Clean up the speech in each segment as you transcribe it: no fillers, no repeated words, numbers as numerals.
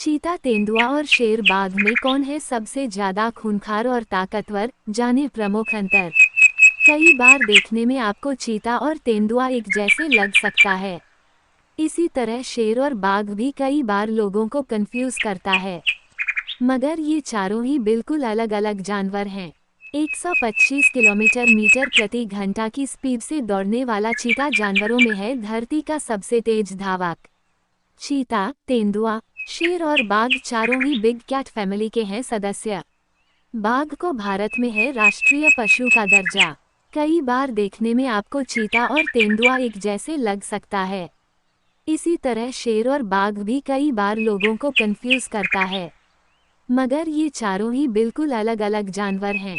चीता, तेंदुआ और शेर बाघ में कौन है सबसे ज्यादा खूंखार और ताकतवर? जाने प्रमुख अंतर। कई बार देखने में आपको चीता और तेंदुआ एक जैसे लग सकता है। इसी तरह शेर और बाघ भी कई बार लोगों को कंफ्यूज करता है, मगर ये चारों ही बिल्कुल अलग अलग जानवर हैं। 125 किलोमीटर मीटर प्रति घंटा की स्पीड से दौड़ने वाला चीता जानवरों में है धरती का सबसे तेज धावक। चीता, तेंदुआ, शेर और बाघ चारों ही बिग कैट फैमिली के हैं सदस्य। बाघ को भारत में है राष्ट्रीय पशु का दर्जा। कई बार देखने में आपको चीता और तेंदुआ एक जैसे लग सकता है। इसी तरह शेर और बाघ भी कई बार लोगों को कंफ्यूज करता है, मगर ये चारों ही बिल्कुल अलग अलग जानवर हैं।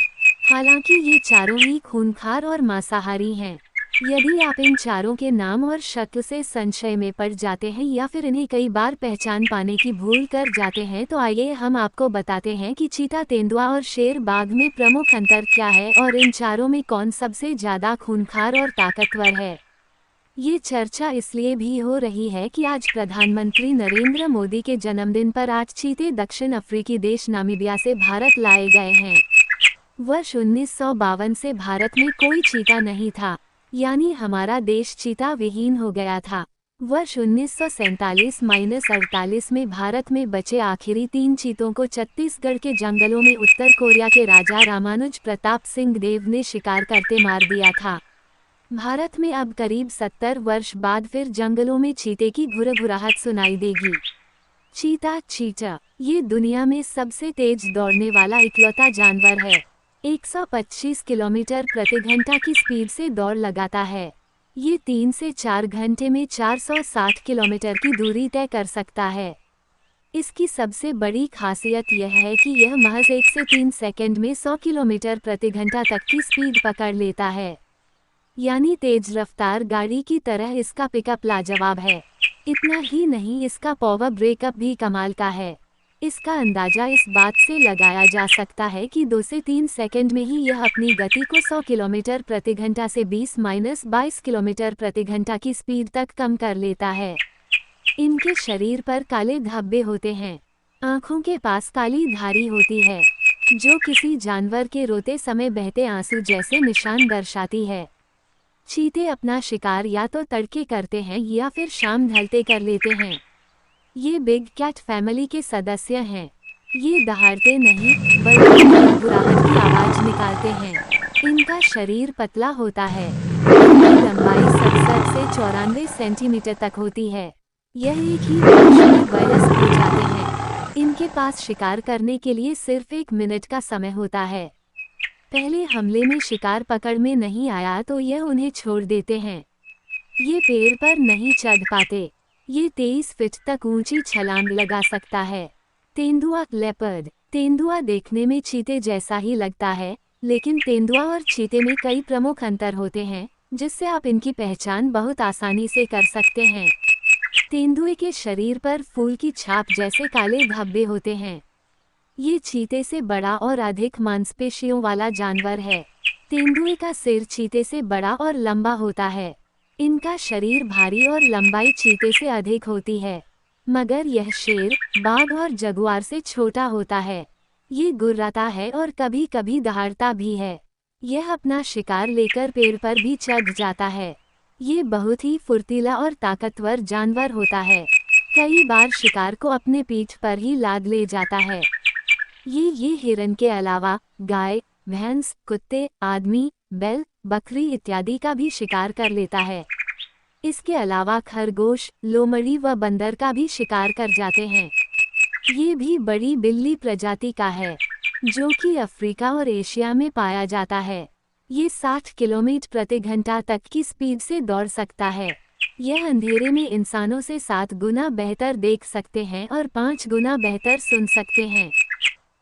हालांकि ये चारों ही खूंखार और मांसाहारी हैं। यदि आप इन चारों के नाम और शक्ल से संशय में पड़ जाते हैं या फिर इन्हें कई बार पहचान पाने की भूल कर जाते हैं, तो आइए हम आपको बताते हैं कि चीता, तेंदुआ और शेर बाघ में प्रमुख अंतर क्या है और इन चारों में कौन सबसे ज्यादा खूंखार और ताकतवर है। ये चर्चा इसलिए भी हो रही है कि आज प्रधानमंत्री नरेंद्र मोदी के जन्मदिन पर आज चीते दक्षिण अफ्रीकी देश नामीबिया से भारत लाए गए हैं। वर्ष 1952 से भारत में कोई चीता नहीं था, यानी हमारा देश चीता विहीन हो गया था। वर्ष 1947-48 में भारत में बचे आखिरी 3 चीतों को छत्तीसगढ़ के जंगलों में उत्तर कोरिया के राजा रामानुज प्रताप सिंह देव ने शिकार करते मार दिया था। भारत में अब करीब 70 वर्ष बाद फिर जंगलों में चीते की घुरघुराहट सुनाई देगी। चीता, ये दुनिया में सबसे तेज दौड़ने वाला इकलौता जानवर है। 125 किलोमीटर प्रति घंटा की स्पीड से दौड़ लगाता है। ये 3 से 4 घंटे में 460 किलोमीटर की दूरी तय कर सकता है। इसकी सबसे बड़ी खासियत यह है कि यह महज 1 से 3 सेकंड में 100 किलोमीटर प्रति घंटा तक की स्पीड पकड़ लेता है, यानी तेज रफ्तार गाड़ी की तरह इसका पिकअप लाजवाब है। इतना ही नहीं, इसका पावर ब्रेकअप भी कमाल का है। इसका अंदाजा इस बात से लगाया जा सकता है कि 2 से 3 सेकंड में ही यह अपनी गति को 100 किलोमीटर प्रति घंटा से 20-22 किलोमीटर प्रति घंटा की स्पीड तक कम कर लेता है। इनके शरीर पर काले धब्बे होते हैं। आँखों के पास काली धारी होती है, जो किसी जानवर के रोते समय बहते आंसू जैसे निशान दर्शाती है। चीते अपना शिकार या तो तड़के करते हैं या फिर शाम ढलते कर लेते हैं। ये बिग कैट फैमिली के सदस्य हैं। ये दहाड़ते नहीं, बल्कि गुड़गुड़ाहट की आवाज निकालते हैं। इनका शरीर पतला होता है। इनकी लंबाई 67 से 94 सेंटीमीटर तक होती है। यह एक ही वर्ष में वयस्क हो जाते हैं। इनके पास शिकार करने के लिए सिर्फ 1 मिनट का समय होता है। पहले हमले में शिकार पकड़ में नहीं आया तो यह उन्हें छोड़ देते हैं। ये पेड़ पर नहीं चढ़ पाते। ये 23 फीट तक ऊंची छलांग लगा सकता है। तेंदुआ, लेपर्ड। तेंदुआ देखने में चीते जैसा ही लगता है, लेकिन तेंदुआ और चीते में कई प्रमुख अंतर होते हैं, जिससे आप इनकी पहचान बहुत आसानी से कर सकते हैं। तेंदुए के शरीर पर फूल की छाप जैसे काले धब्बे होते हैं। ये चीते से बड़ा और अधिक मांसपेशियों वाला जानवर है। तेंदुए का सिर चीते से बड़ा और लंबा होता है। इनका शरीर भारी और लंबाई चीते से अधिक होती है, मगर यह शेर, बाघ और जगुआर से छोटा होता है। ये गुर्राता है और कभी कभी दहाड़ता भी है। यह अपना शिकार लेकर पेड़ पर भी चढ़ जाता है। ये बहुत ही फुर्तीला और ताकतवर जानवर होता है। कई बार शिकार को अपने पीठ पर ही लाद ले जाता है। ये हिरन के अलावा गाय, भैंस, कुत्ते, आदमी, बैल, बकरी इत्यादि का भी शिकार कर लेता है। इसके अलावा खरगोश, लोमड़ी व बंदर का भी शिकार कर जाते हैं। ये भी बड़ी बिल्ली प्रजाति का है, जो कि अफ्रीका और एशिया में पाया जाता है। ये 60 किलोमीटर प्रति घंटा तक की स्पीड से दौड़ सकता है। यह अंधेरे में इंसानों से 7 गुना बेहतर देख सकते हैं और 5 गुना बेहतर सुन सकते हैं।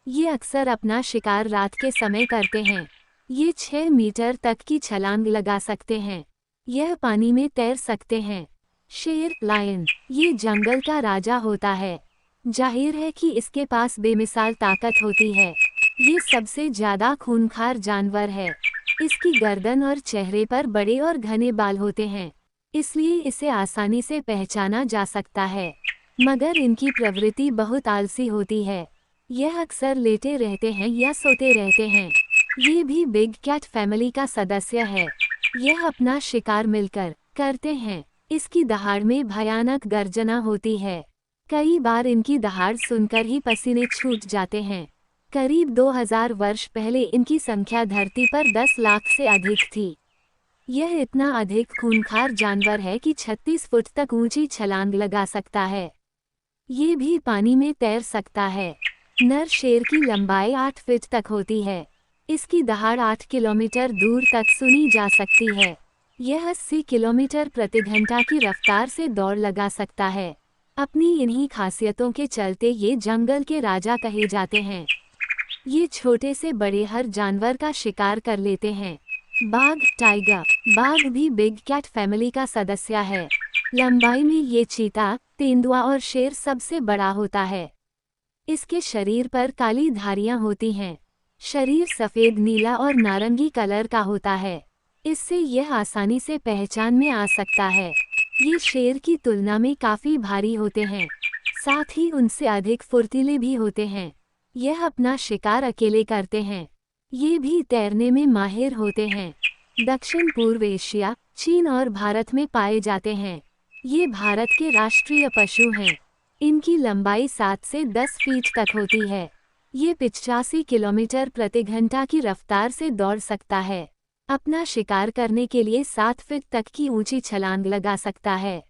ये अक्सर अपना शिकार रात के समय करते हैं। ये 6 मीटर तक की छलांग लगा सकते हैं। यह पानी में तैर सकते हैं। शेर, लायन, ये जंगल का राजा होता है। जाहिर है कि इसके पास बेमिसाल ताकत होती है। ये सबसे ज्यादा खूंखार जानवर है। इसकी गर्दन और चेहरे पर बड़े और घने बाल होते हैं, इसलिए इसे आसानी से पहचाना जा सकता है। मगर इनकी प्रवृत्ति बहुत आलसी होती है। यह अक्सर लेटे रहते हैं या सोते रहते हैं। ये भी बिग कैट फैमिली का सदस्य है। यह अपना शिकार मिलकर करते हैं। इसकी दहाड़ में भयानक गर्जना होती है। कई बार इनकी दहाड़ सुनकर ही पसीने छूट जाते हैं। करीब 2000 वर्ष पहले इनकी संख्या धरती पर 10 लाख से अधिक थी। यह इतना अधिक खूंखार जानवर है कि 36 फुट तक ऊंची छलांग लगा सकता है। ये भी पानी में तैर सकता है। नर शेर की लंबाई 8 फीट तक होती है। इसकी दहाड़ 8 किलोमीटर दूर तक सुनी जा सकती है। यह 80 किलोमीटर प्रति घंटा की रफ्तार से दौड़ लगा सकता है। अपनी इन्हीं खासियतों के चलते ये जंगल के राजा कहे जाते हैं। ये छोटे से बड़े हर जानवर का शिकार कर लेते हैं। बाघ टाइगर। बाघ भी बिग कैट फैमिली का सदस्य है। लंबाई में ये चीता, तेंदुआ और शेर सबसे बड़ा होता है। इसके शरीर पर काली धारियां होती हैं। शरीर सफ़ेद, नीला और नारंगी कलर का होता है। इससे यह आसानी से पहचान में आ सकता है। ये शेर की तुलना में काफ़ी भारी होते हैं। साथ ही उनसे अधिक फुर्तीले भी होते हैं। यह अपना शिकार अकेले करते हैं। ये भी तैरने में माहिर होते हैं। दक्षिण पूर्व एशिया, चीन और भारत में पाए जाते हैं। ये भारत के राष्ट्रीय पशु हैं। इनकी लंबाई 7 से 10 फीट तक होती है। ये 85 किलोमीटर प्रति घंटा की रफ्तार से दौड़ सकता है। अपना शिकार करने के लिए 7 फीट तक की ऊंची छलांग लगा सकता है।